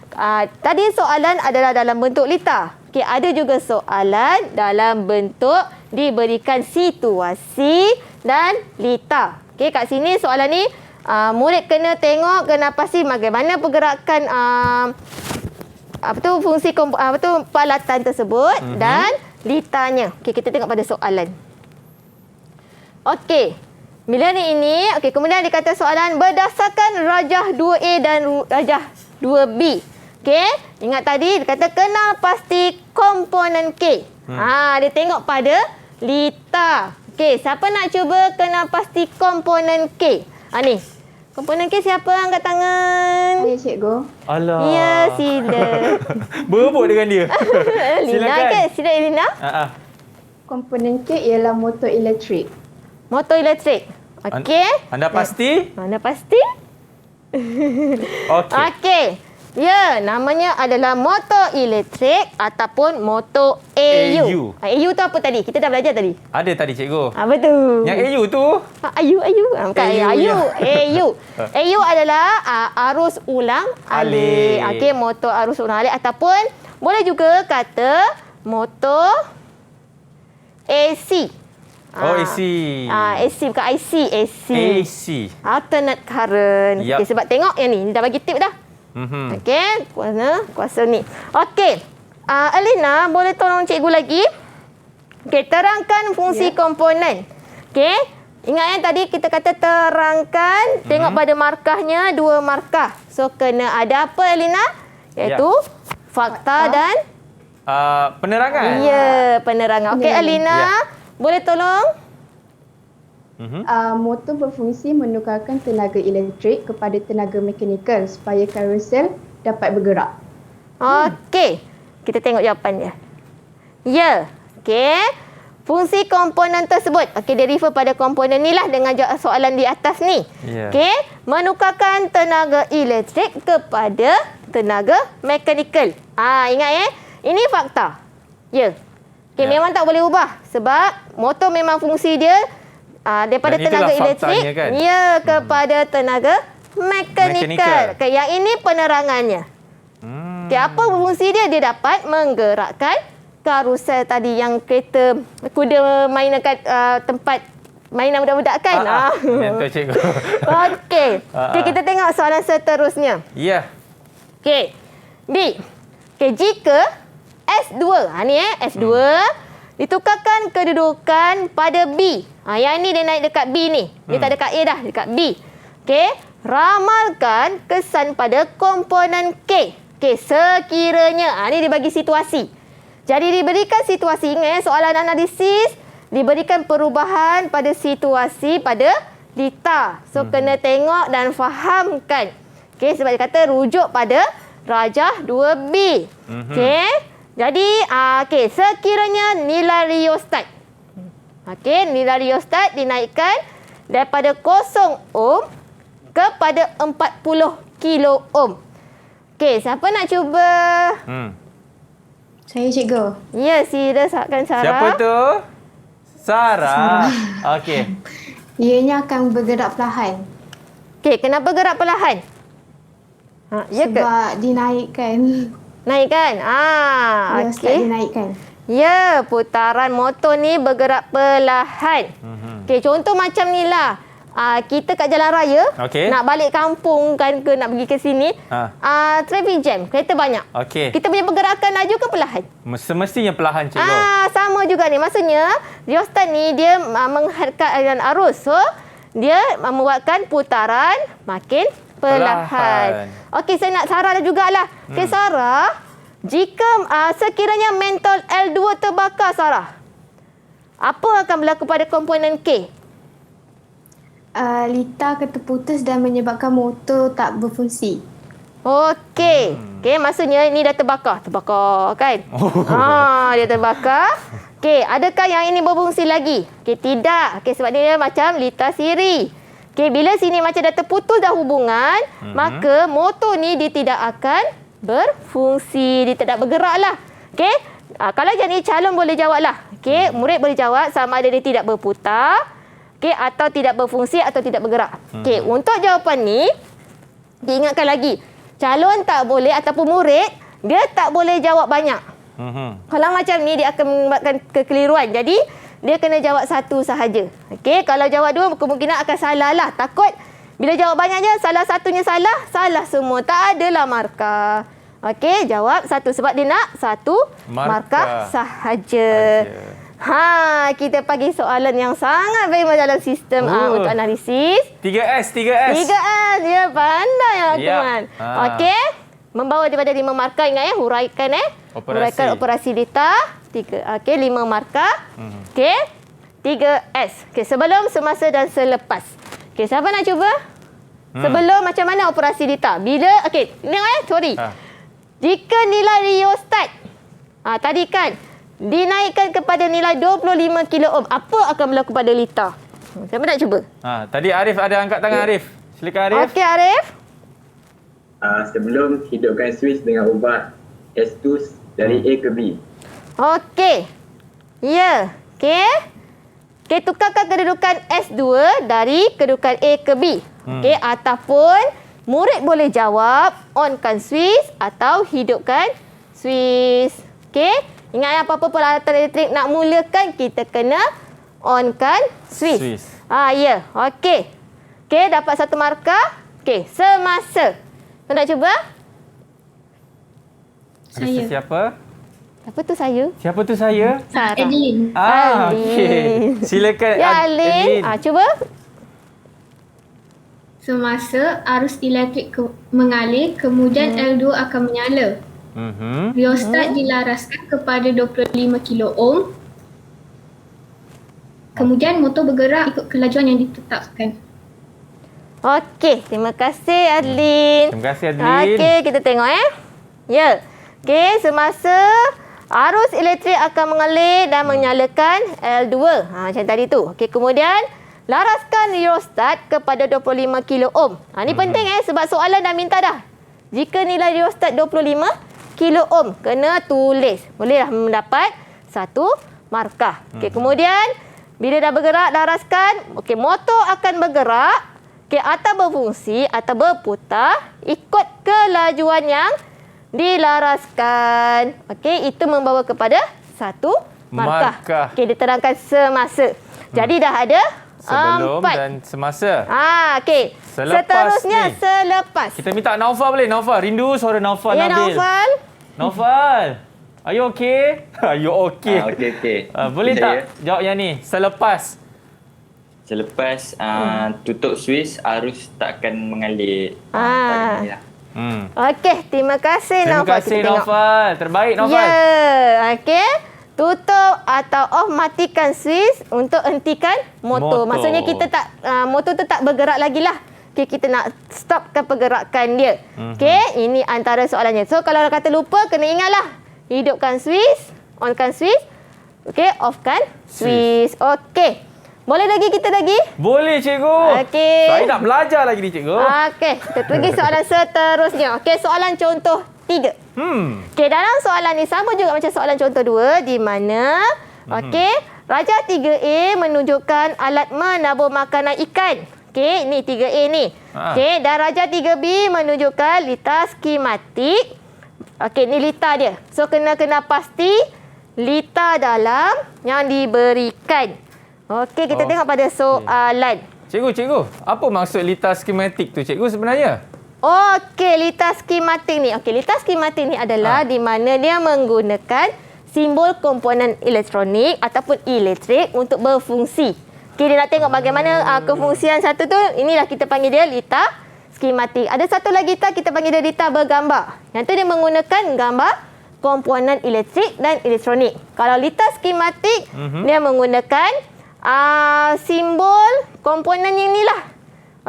tadi soalan adalah dalam bentuk litar. Okey, ada juga soalan dalam bentuk diberikan situasi dan litar. Okey, kat sini soalan ni murid kena tengok, kena pasti bagaimana pergerakan fungsi peralatan tersebut dan litarnya. Okey, kita tengok pada soalan. Okey. Bila ni ini, okey, kemudian dikata soalan berdasarkan Rajah 2A dan Rajah 2B. Okey, ingat tadi dikata kenal pasti komponen K. Dia tengok pada litar. Okey, siapa nak cuba kenal pasti komponen K? Ni. Komponen K siapa angkat tangan? Saya, cikgu. Alah. Ya, sila. Berebut dengan dia. Lina ke? Sila Lina. Komponen K ialah motor elektrik. Motor elektrik. Okey. Anda pasti? Anda pasti? Okey. Okey. Ya, namanya adalah motor elektrik ataupun motor AU. AU tu apa tadi? Kita dah belajar tadi. Ada tadi, cikgu. Betul. Yang AU tu? AU. Bukan AU. AU adalah arus ulang alik. Okey, motor arus ulang alik ataupun boleh juga kata motor AC. AC. AC bukan IC, AC. AC. Alternate current. Yep. Okey, sebab tengok yang ni dah bagi tip dah. Okey, kuasa ni. Okey. Alina, boleh tolong cikgu lagi? Okey, terangkan fungsi komponen. Okey. Ingat yang tadi kita kata terangkan, tengok pada markahnya 2 markah. So kena ada apa Alina? Iaitu fakta dan penerangan. Ya, penerangan. Okey, Alina. Boleh tolong? Motor berfungsi menukarkan tenaga elektrik kepada tenaga mekanikal supaya karusel dapat bergerak. Okey. Kita tengok jawapannya. Ya. Okey. Fungsi komponen tersebut. Okey, dia refer pada komponen ni lah dengan soalan di atas ni. Okey. Menukarkan tenaga elektrik kepada tenaga mekanikal. Ingat ini fakta. Ya. Okey, memang tak boleh ubah sebab motor memang fungsi dia daripada tenaga elektrik kan? Kepada tenaga mekanikal. Okay, yang ini penerangannya. Okay, apa fungsi dia? Dia dapat menggerakkan karusel tadi yang kereta kuda main dekat tempat mainan budak-budak kan? Betul, cikgu. Okey. Okay, kita tengok soalan seterusnya. Ya. Okey. B. Okey, jika S2. Ni S2 ditukarkan kedudukan pada B. Yang ni dia naik dekat B ni. Dia tak dekat A dah, dekat B. Okey, ramalkan kesan pada komponen K. Okey, sekiranya ni dia bagi situasi. Jadi diberikan situasi, ingat soalan analisis diberikan perubahan pada situasi pada litar. So kena tengok dan fahamkan. Okey, sebab dia kata rujuk pada Rajah 2B. Okey. Jadi, sekiranya nilai riostat. Okey, nilai riostat dinaikkan daripada 0 ohm kepada 40 kilo ohm. Okey, siapa nak cuba? Saya cikgu. Ya, silakan Sarah. Siapa tu? Sarah. Okey. Ianya akan bergerak perlahan. Okey, kenapa gerak perlahan? Ya ke? Sebab dinaikkan. Naikkan? Rheostat Okey. dinaikkan. Ya, putaran motor ni bergerak perlahan. Okey, contoh macam ni lah. Kita kat jalan raya, Okey. nak balik kampung kan ke nak pergi ke sini, traffic jam, kereta banyak. Okey. Kita punya pergerakan laju ke perlahan? Semestinya perlahan, cikgu. Sama juga ni. Maksudnya, rheostat ni dia menghadkan aliran arus. So, dia membuatkan putaran makin perlahan. Okey, saya nak Sarah jugalah. Okey, Sarah, jika sekiranya mentol L2 terbakar, Sarah, apa akan berlaku pada komponen K? Litar akan terputus dan menyebabkan motor tak berfungsi. Okey. Okey, maksudnya ini dah terbakar. Terbakar kan? Dia terbakar. Okey, adakah yang ini berfungsi lagi? Okey, tidak. Okey, sebab dia macam litar siri. Okey, bila sini macam dah terputus dah hubungan, maka motor ni dia tidak akan berfungsi. Dia tidak bergerak lah. Okey, kalau macam ni calon boleh jawab lah. Okey, murid boleh jawab sama ada dia tidak berputar, okey, atau tidak berfungsi atau tidak bergerak. Okey, untuk jawapan ni, diingatkan lagi. Calon tak boleh ataupun murid, dia tak boleh jawab banyak. Kalau macam ni, dia akan menyebabkan kekeliruan. Jadi, dia kena jawab satu sahaja. Okey, kalau jawab dua, kemungkinan akan salah lah. Takut bila jawab banyaknya, salah satunya salah semua. Tak adalah markah. Okey, jawab satu sebab dia nak satu markah sahaja. Kita bagi soalan yang sangat baik dalam sistem untuk analisis. 3S. Ya, pandai Akmal. Okey. Membawa daripada 5 markah, ingat ya, huraikan huraikan operasi data. 3. Okey, 5 markah. Okey. 3S. Okey, sebelum, semasa dan selepas. Okey, siapa nak cuba? Sebelum macam mana operasi data? Bila okey, tengok sorry. Jika nilai rheostat tadi kan dinaikkan kepada nilai 25 kilo ohm, apa akan berlaku pada litar? Siapa nak cuba? Tadi Arif ada angkat tangan, Arif. Silakan Arif. Okey, Arif. Sebelum hidupkan switch dengan ubah S2 dari A ke B. Okey. Ya. Okey. Okey, tukarkan kedudukan S2 dari kedudukan A ke B. Okey, ataupun murid boleh jawab onkan switch atau hidupkan switch. Okey. Ingat apa-apa peralatan elektrik nak mulakan, kita kena onkan switch. Ya. Okey. Okey, dapat satu markah. Okey, semasa. Kau nak cuba? Saya. Siapa? Siapa tu saya? Siapa tu saya? Sarah. Adeline. Okey. Silakan. Ya, Adeline. Cuba. Semasa arus elektrik mengalir, kemudian L2 akan menyala. Rheostat dilaraskan kepada 25 kilo ohm. Kemudian motor bergerak ikut kelajuan yang ditetapkan. Okey, terima kasih Adeline. Terima kasih Adeline. Okey, kita tengok Ya. Okey, semasa arus elektrik akan mengalir dan menyalakan L2. Macam tadi tu. Okey, kemudian laraskan rheostat kepada 25 kilo ohm. Ni penting sebab soalan dah minta dah. Jika nilai rheostat 25 kilo ohm, kena tulis. Bolehlah mendapat satu markah. Okey, kemudian bila dah bergerak, laraskan. Okey, motor akan bergerak. Okey, atau berfungsi atau berputar ikut kelajuan yang dilaraskan. Okey, itu membawa kepada satu markah. Okey, diterangkan semasa. Jadi dah ada sebelum 4. dan semasa. Okey. Seterusnya ni, selepas. kita minta Naufal boleh? Naufal, rindu suara Naufal Nabil. Naufal. Are you okay? Are you okay? Okey. Boleh tak jawab yang ni? Selepas tutup switch, arus tak akan mengalir. Okey, terima kasih Naufal. Terima kasih Naufal. Terbaik Naufal. Ya, okey. Tutup atau off, matikan switch untuk hentikan motor. Maksudnya kita tak motor tu tak bergerak lagi lah. Okey, kita nak stopkan pergerakan dia. Okey, ini antara soalannya. So kalau kata lupa, kena ingatlah. Hidupkan switch, onkan switch. Okey, offkan switch. Okey. Boleh lagi kita lagi? Boleh cikgu. Okey. Saya nak belajar lagi ni cikgu. Okey, kita pergi soalan seterusnya. Okey, soalan contoh 3. Okey, dalam soalan ni sama juga macam soalan contoh 2 di mana Raja 3A menunjukkan alat menabur makanan ikan. Okey, ni 3A ni. Okey, dan Raja 3B menunjukkan lita skematik. Okey, ni lita dia. So kena pasti lita dalam yang diberikan. Okey, kita tengok pada soalan. Cikgu, apa maksud lita skematik tu cikgu sebenarnya? Okey, lita skematik ni. Okey, lita skematik ni adalah di mana dia menggunakan simbol komponen elektronik ataupun elektrik untuk berfungsi. Okey, dia nak tengok bagaimana kefungsian satu tu. Inilah kita panggil dia lita skematik. Ada satu lagi kita panggil dia lita bergambar. Yang tu dia menggunakan gambar komponen elektrik dan elektronik. Kalau lita skematik, dia menggunakan simbol komponen yang ni lah.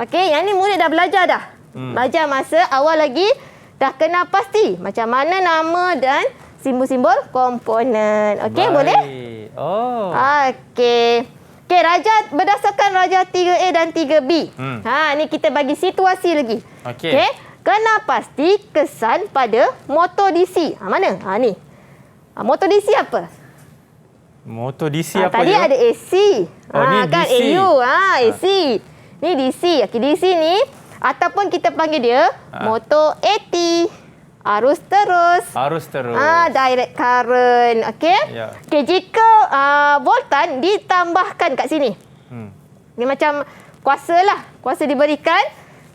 Okey, yang ni murid dah belajar dah. Belajar masa awal lagi dah kena pasti macam mana nama dan simbol-simbol komponen. Okey, boleh? Okey. Okey, berdasarkan Raja 3A dan 3B. Ni kita bagi situasi lagi. Okey. Kena pasti kesan pada motor DC. Mana? Ni. Motor DC apa? Motor DC apa tadi je? Ada AC. Ni kan DC. AU. AC. Ni DC. Okey, DC ni ataupun kita panggil dia motor AT. Arus terus. Direct current. Okey? Ya. Okey, jika voltan ditambahkan kat sini. Ni macam kuasa lah. Kuasa diberikan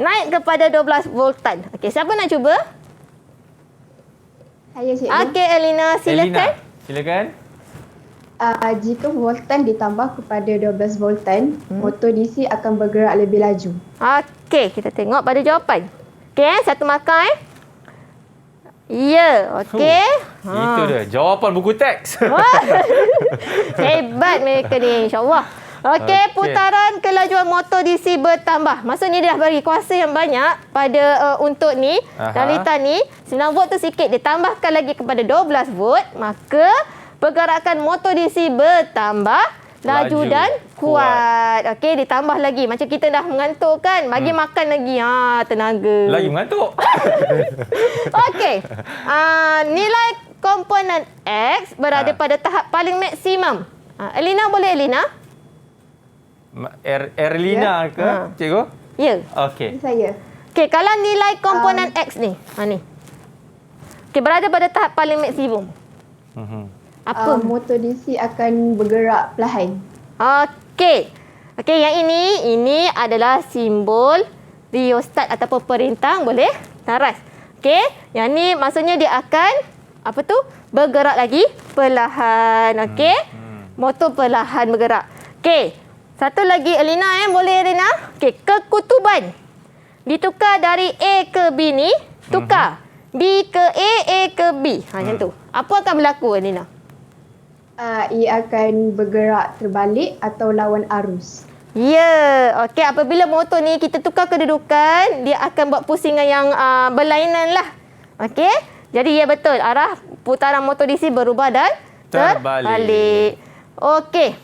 naik kepada 12 voltan. Okey, siapa nak cuba? Saya cikgu. Okey, Elina, silakan. Silakan. Jika voltan ditambah kepada 12 voltan, motor DC akan bergerak lebih laju. Okey, kita tengok pada jawapan. Okey, satu markah Ya, okey. Itu dia, jawapan buku teks. Hebat mereka ni, insya-Allah. Okey, putaran kelajuan motor DC bertambah. Maksudnya dia dah bagi kuasa yang banyak pada untuk ni, dalita ni. 9 volt tu sikit, dia tambahkan lagi kepada 12 volt, maka pergerakan motor DC bertambah laju dan kuat. Okey, ditambah lagi. Macam kita dah mengantuk kan, bagi makan lagi. Tenaga. Lagi mengantuk. Okey. Nilai komponen X berada pada tahap paling maksimum. Elina, boleh Elina? Erlina ke, cikgu? Ya. Okey. Saya. Okey, kalau nilai komponen X ni. Ni. Okey, berada pada tahap paling maksimum. Apa? Motor DC akan bergerak perlahan. Okey. Okey, yang ini adalah simbol riostat ataupun perintah, boleh taras. Okey, yang ni maksudnya dia akan bergerak lagi perlahan. Okey. Motor perlahan bergerak. Okey. Satu lagi Elina boleh Elina? Okey, kekutuban ditukar dari A ke B ni, tukar B ke A ke B. Macam tu. Apa akan berlaku Elina? Ia akan bergerak terbalik atau lawan arus. Ya, okey, apabila motor ni kita tukar kedudukan, dia akan buat pusingan yang berlainan lah. Okey? Jadi ya betul, arah putaran motor DC berubah dan terbalik. Okey.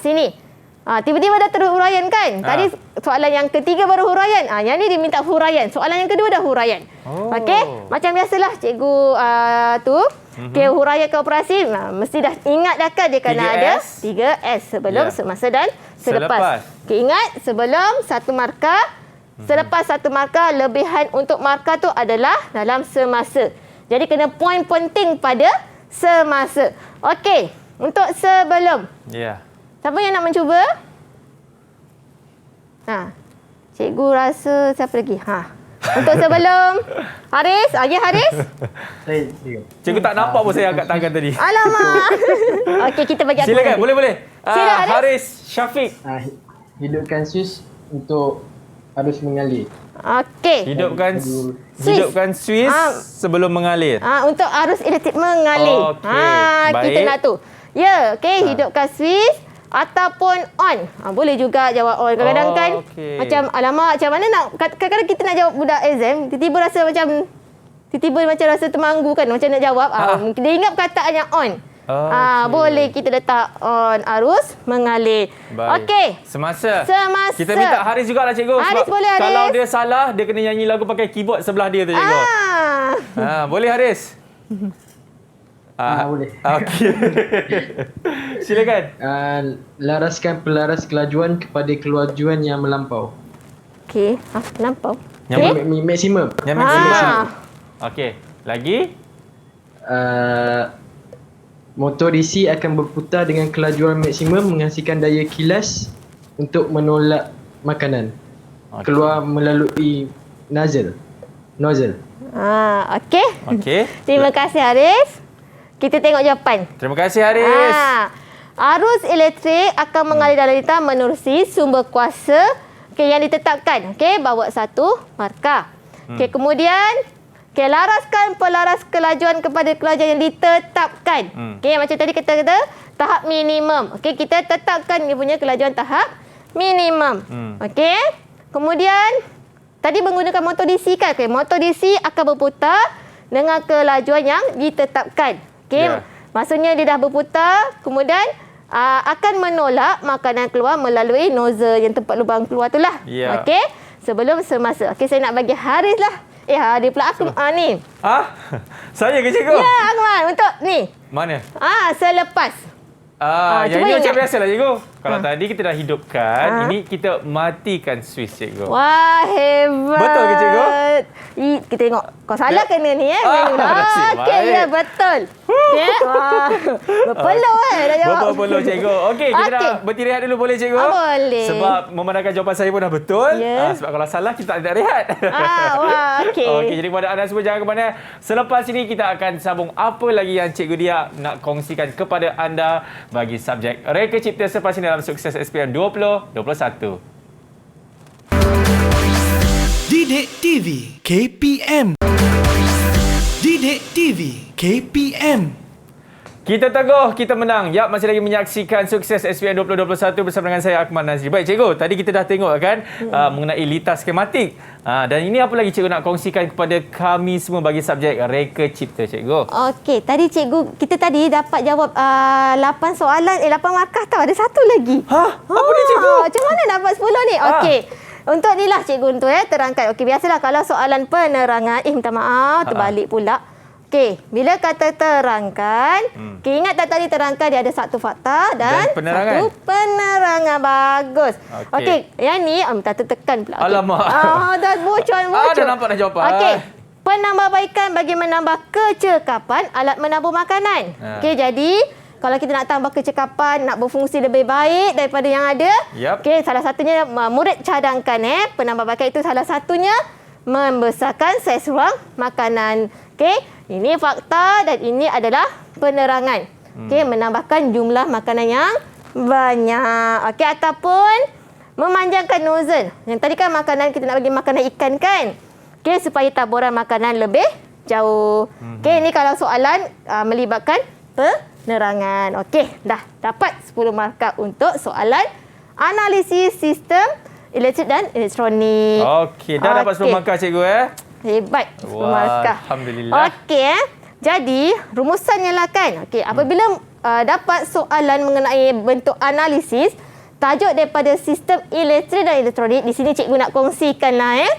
Sini. Tiba-tiba dah terhuraian kan? Tadi soalan yang ketiga baru huraian. Yang ni dia minta huraian. Soalan yang kedua dah huraian. Okey? Macam biasalah cikgu tu. Okey, huraian ke operasi, mesti dah ingat dah kan dia kena ada 3S sebelum, semasa dan selepas. Okey, ingat sebelum satu markah, selepas satu markah, lebihan untuk markah tu adalah dalam semasa. Jadi kena poin penting pada semasa. Okey, untuk sebelum. Siapa yang nak mencuba? Cikgu rasa siapa lagi? Untuk sebelum Haris, Haris. Cikgu tak nampak pun saya angkat tangan tadi. Alamak. Okey, kita bagi silakan, boleh. Sila, Haris Syafiq. Hidupkan Swiss untuk arus mengalir. Okey. Hidupkan Swiss sebelum mengalir. Untuk arus elektrik mengalir. Okey, kita nak tu. Ya, okey, hidupkan Swiss ataupun on. Boleh juga jawab on. Kadang-kadang kan macam alamak, macam mana nak, kadang-kadang kita nak jawab budak exam, tiba-tiba rasa rasa termanggu kan macam nak jawab. Dia ingat perkataan yang on. Boleh kita letak on arus mengalir. Okey. Semasa. Kita minta Haris jugalah cikgu. Haris, boleh Haris. Kalau dia salah, dia kena nyanyi lagu pakai keyboard sebelah dia tu cikgu. Boleh Haris? Boleh. Okey. Silakan. Laraskan pelaras kelajuan kepada kelajuan yang melampau. Okey. Melampau. Yang maksimum. Yang maksimum. Okey. Lagi? Motor DC akan berputar dengan kelajuan maksimum menghasilkan daya kilas untuk menolak makanan. Keluar melalui nozzle. Okey. Okey. Terima kasih Haris. Kita tengok jawapan. Terima kasih Haris. Arus elektrik akan mengalir dalam lintah menerusi sumber kuasa yang ditetapkan. Bawa satu markah. Kemudian laraskan pelaras kelajuan kepada kelajuan yang ditetapkan. Macam tadi kita kata tahap minimum. Kita tetapkan dia punya kelajuan tahap minimum. Kemudian tadi menggunakan motor DC kan. Motor DC akan berputar dengan kelajuan yang ditetapkan. Maksudnya dia dah berputar, kemudian akan menolak makanan keluar melalui nozzle yang tempat lubang keluar tu lah. Sebelum semasa. Saya nak bagi Haris lah. Dia pula aku ni. Saya ke cikgu? Ya, Akmal. Untuk ni. Mana? Selepas. Yang ini macam biasalah cikgu. Kalau tadi kita dah hidupkan, ini kita matikan switch cikgu. Wah, hebat. Betul ke cikgu? Kita tengok. Kau salah kena ni Okey, ya betul. Berpeluh dah jawab. Berpeluh cikgu. Okey, kita dah berhenti rehat dulu boleh cikgu? Boleh. Sebab memandangkan jawapan saya pun dah betul. Sebab kalau salah kita tak ada rehat. Okey. Okey, jadi kepada anda semua jangan ke mana. Selepas ini kita akan sambung apa lagi yang Cikgu Dia nak kongsikan kepada anda bagi subjek Reka Cipta selepas ini dalam Sukses SPM 2021. Didik TV KPM. Didik TV KPM. Kita teguh, kita menang. Yap, masih lagi menyaksikan Sukses SPM 2021 bersama dengan saya Akmal Nazri. Baik cikgu, tadi kita dah tengok kan mengenai litas skematik. Dan ini apa lagi cikgu nak kongsikan kepada kami semua bagi subjek Reka Cipta cikgu? Okey, tadi cikgu kita tadi dapat jawab 8 soalan 8 markah tau. Ada satu lagi. Apa ni cikgu? Macam mana dapat 10 ni? Okey. Untuk ni lah cikgu untuk terangkan. Okey, biasalah kalau soalan penerangan, minta maaf terbalik pula. Okey, bila kata terangkan, ingat tak tadi terangkan dia ada satu fakta dan penerangan. Satu penerangan. Bagus. Okey, yang ni minta tertekan pula. Alamak. Dah bocor. Dah nampak dah jawapan. Okey. Penambahbaikan bagi menambah kecekapan alat menabur makanan. Okey, jadi kalau kita nak tambah kecekapan, nak berfungsi lebih baik daripada yang ada, okey, salah satunya murid cadangkan penambahbaikan itu salah satunya membesarkan saiz ruang makanan. Okey, ini fakta dan ini adalah penerangan. Okey, menambahkan jumlah makanan yang banyak. Okey, ataupun memanjangkan nozzle. Yang tadi kan makanan kita nak bagi makanan ikan kan. Okey, supaya taburan makanan lebih jauh. Okey, ini kalau soalan melibatkan penerangan. Okey, dah dapat 10 markah untuk soalan analisis sistem elektrik dan elektronik. Okey, dah dapat 10 markah cikgu Hebat. 10 markah. Alhamdulillah. Okey, jadi rumusannya lah kan. Okey, apabila dapat soalan mengenai bentuk analisis tajuk daripada sistem elektrik dan elektronik, di sini cikgu nak kongsikan lah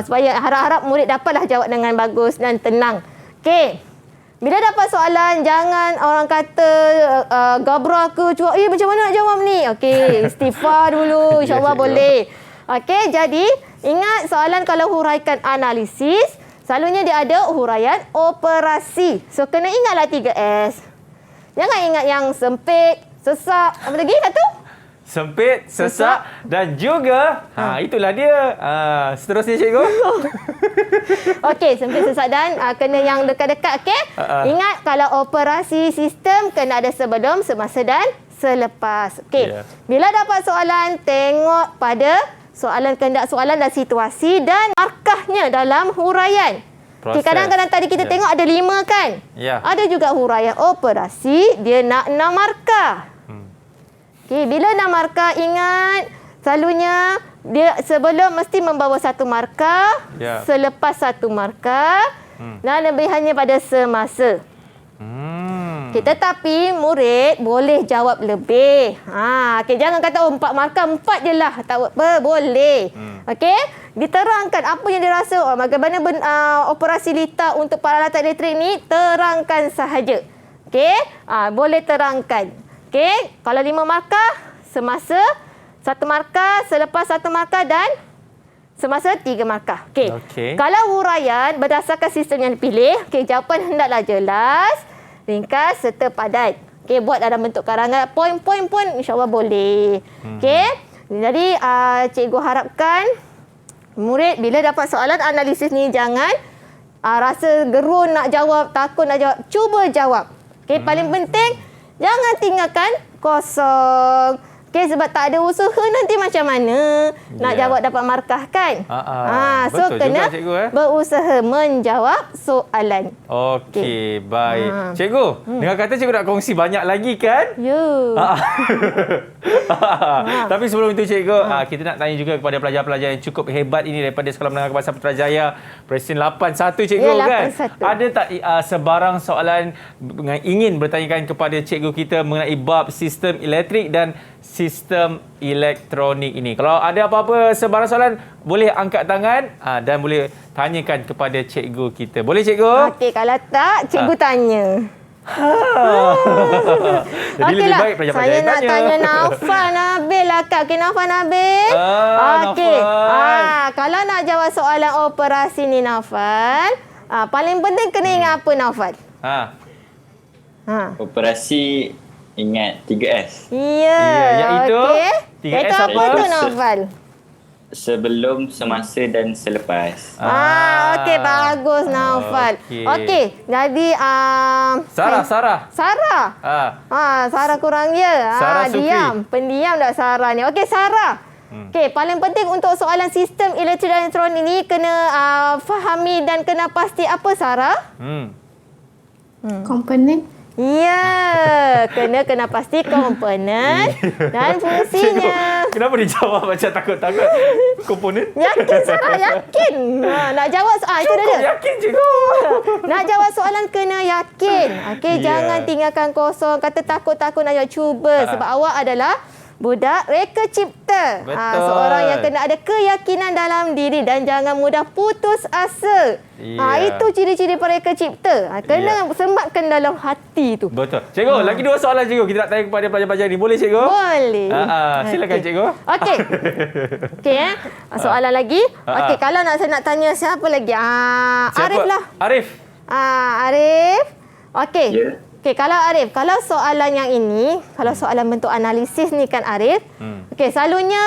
supaya harap-harap murid dapatlah jawab dengan bagus dan tenang. Okey. Bila dapat soalan, jangan orang kata gabra ke cuak, macam mana nak jawab ni? Okey, istighfar dulu, insya-Allah boleh. Okey, jadi ingat soalan kalau huraikan analisis, selalunya dia ada huraian operasi. So kena ingatlah 3S. Jangan ingat yang sempit, sesak, apa lagi satu? Sempit, sesak dan juga itulah dia. Seterusnya cikgu. Okey, sempit, sesak dan kena yang dekat-dekat. Okey. Ingat kalau operasi sistem kena ada sebelum, semasa dan selepas. Okey. Bila dapat soalan, tengok pada soalan, kehendak soalan dan situasi dan markahnya dalam huraian. Okay, kadang-kadang tadi kita tengok ada 5 kan? Ada juga huraian operasi, dia nak 6 markah. Okay, bila 6 markah, ingat selalunya dia sebelum mesti membawa 1 markah, selepas 1 markah, dan lebihannya pada semasa. Tetapi murid boleh jawab lebih. Okay, jangan kata 4 markah 4 je lah. Tak apa, boleh. Okey, diterangkan apa yang dirasa bagaimana operasi litar untuk peralatan elektrik ni, terangkan sahaja. Okey, boleh terangkan. Okey, kalau 5 markah, semasa 1 markah, selepas 1 markah dan semasa 3 markah. Okey. Kalau huraian berdasarkan sistem yang dipilih, okey, jawapan hendaklah jelas, ringkas serta padat. Okey, buat dalam bentuk karangan. Poin-poin pun insya-Allah boleh. Okey. Jadi cikgu harapkan murid bila dapat soalan analisis ni jangan rasa gerun nak jawab, takut nak jawab. Cuba jawab. Okey, paling penting jangan tinggalkan kosong. Okey, sebab tak ada usaha nanti macam mana nak jawab dapat markah kan? So betul kena juga, cikgu, berusaha menjawab soalan. Okey, baik. Cikgu, dengan kata cikgu nak kongsi banyak lagi kan? Ya. Tapi sebelum itu cikgu, kita nak tanya juga kepada pelajar-pelajar yang cukup hebat ini daripada Sekolah Menengah Kebangsaan Putrajaya Presiden 81 cikgu, kan? Ada tak sebarang soalan ingin bertanyakan kepada cikgu kita mengenai bab sistem elektrik dan sistem elektronik ini? Kalau ada apa-apa sebarang soalan, boleh angkat tangan dan boleh tanyakan kepada cikgu kita. Boleh cikgu? Okey, kalau tak cikgu tanya. Jadi lebih baik pelajar-pelajar saya yang nak tanya. tanya Naufal Nabil lah Kak. Okey, Naufal Nabil. Okey. Kalau nak jawab soalan operasi ni Naufal, paling penting kena ingat apa Naufal? Operasi ingat 3S. Ya. Iaitu? Okey. 3S Itu apa tu Naufal? Sebelum, semasa dan selepas. Okey, bagus Naufal. Okey, jadi Sarah. Sarah kurang ya. Sarah Sukri. Diam. Pendiam dah Sarah ni. Okey, Sarah. Okey, paling penting untuk soalan sistem elektrik dan elektronik ni kena fahami dan kena pasti apa Sarah? Komponen. Ya, kena pasti komponen dan fungsinya. Kenapa dijawab macam takut-takut? Komponen? Yakin Sarah, yakin. Nak jawab itu dia. Yakin cikgu. Nak jawab soalan kena yakin. Okey, jangan tinggalkan kosong. Kata takut-takut nak jawab, cuba sebab awak adalah budak reka cipta. Seorang yang kena ada keyakinan dalam diri dan jangan mudah putus asa. Itu ciri-ciri mereka cipta. Kena sematkan dalam hati tu. Betul. Cikgu, lagi 2 soalan cikgu. Kita nak tanya kepada pelajar-pelajar ni. Boleh cikgu? Boleh. Silakan cikgu. Okey. Okey soalan lagi. Okey, kalau saya nak tanya siapa lagi? Arif lah. Arif. Arif. Okey. Ya. Okey, kalau Arif, kalau soalan yang ini, kalau soalan bentuk analisis ni kan Arif. Okey, selalunya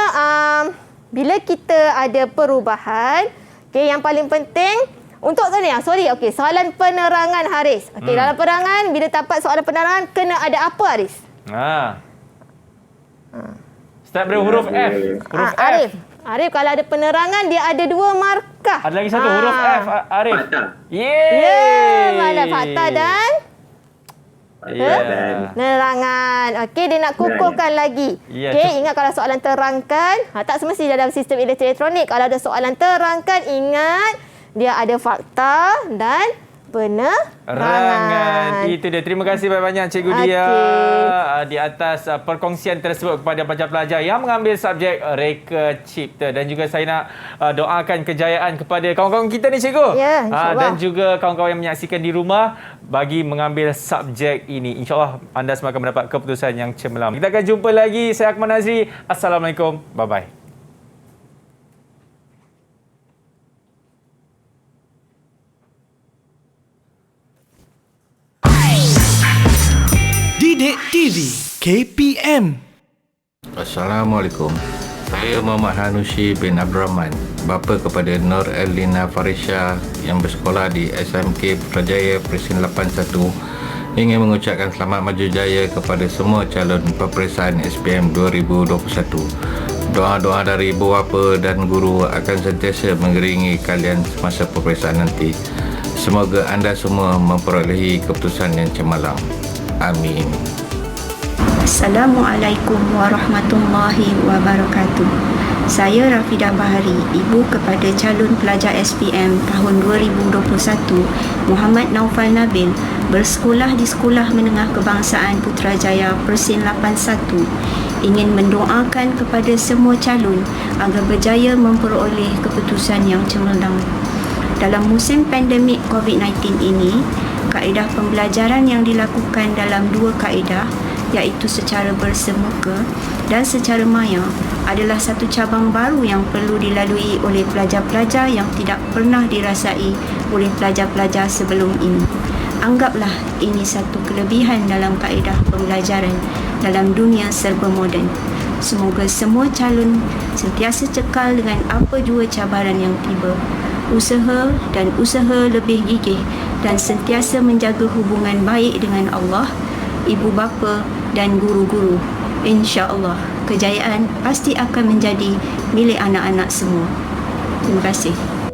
bila kita ada perubahan, okey, yang paling penting untuk tadi okey, soalan penerangan Haris. Okey, dalam penerangan bila dapat soalan penerangan kena ada apa Haris? Start dari huruf F. Huruf F. Arif, kalau ada penerangan dia ada 2 markah. Ada lagi satu huruf F, Arif. Mana fakta dan penerangan. Okey, dia nak kukuhkan lagi. Okey, ingat kalau soalan terangkan, tak semestinya dalam sistem elektrik elektronik. Kalau ada soalan terangkan, ingat dia ada fakta dan penerangan. Itu dia. Terima kasih banyak-banyak Cikgu Dia di atas perkongsian tersebut kepada pelajar-pelajar yang mengambil subjek Reka Cipta. Dan juga saya nak doakan kejayaan kepada kawan-kawan kita ni Cikgu. Dan juga kawan-kawan yang menyaksikan di rumah bagi mengambil subjek ini. InsyaAllah anda semua akan mendapat keputusan yang cemerlang. Kita akan jumpa lagi. Saya Akmal Nazri. Assalamualaikum. Bye-bye. Didik TV KPM. Assalamualaikum. Saya Muhammad Hanushi bin Abdul Rahman, bapa kepada Nur Elina Farisha yang bersekolah di SMK Putrajaya Presiden 81, ingin mengucapkan selamat maju jaya kepada semua calon peperiksaan SPM 2021. Doa-doa dari ibu bapa dan guru akan sentiasa mengiringi kalian semasa peperiksaan nanti. Semoga anda semua memperolehi keputusan yang cemerlang. Amin. Assalamualaikum warahmatullahi wabarakatuh. Saya Rafidah Bahari, ibu kepada calon pelajar SPM tahun 2021, Muhammad Naufal Nabil, bersekolah di Sekolah Menengah Kebangsaan Putrajaya Presiden 81, ingin mendoakan kepada semua calon agar berjaya memperoleh keputusan yang cemerlang. Dalam musim pandemik COVID-19 ini, kaedah pembelajaran yang dilakukan dalam dua kaedah, iaitu secara bersemuka dan secara maya, adalah satu cabang baru yang perlu dilalui oleh pelajar-pelajar yang tidak pernah dirasai oleh pelajar-pelajar sebelum ini. Anggaplah ini satu kelebihan dalam kaedah pembelajaran dalam dunia serba moden. Semoga semua calon sentiasa cekal dengan apa jua cabaran yang tiba. Usaha dan usaha lebih gigih dan sentiasa menjaga hubungan baik dengan Allah, ibu bapa dan guru-guru. InsyaAllah, kejayaan pasti akan menjadi milik anak-anak semua. Terima kasih.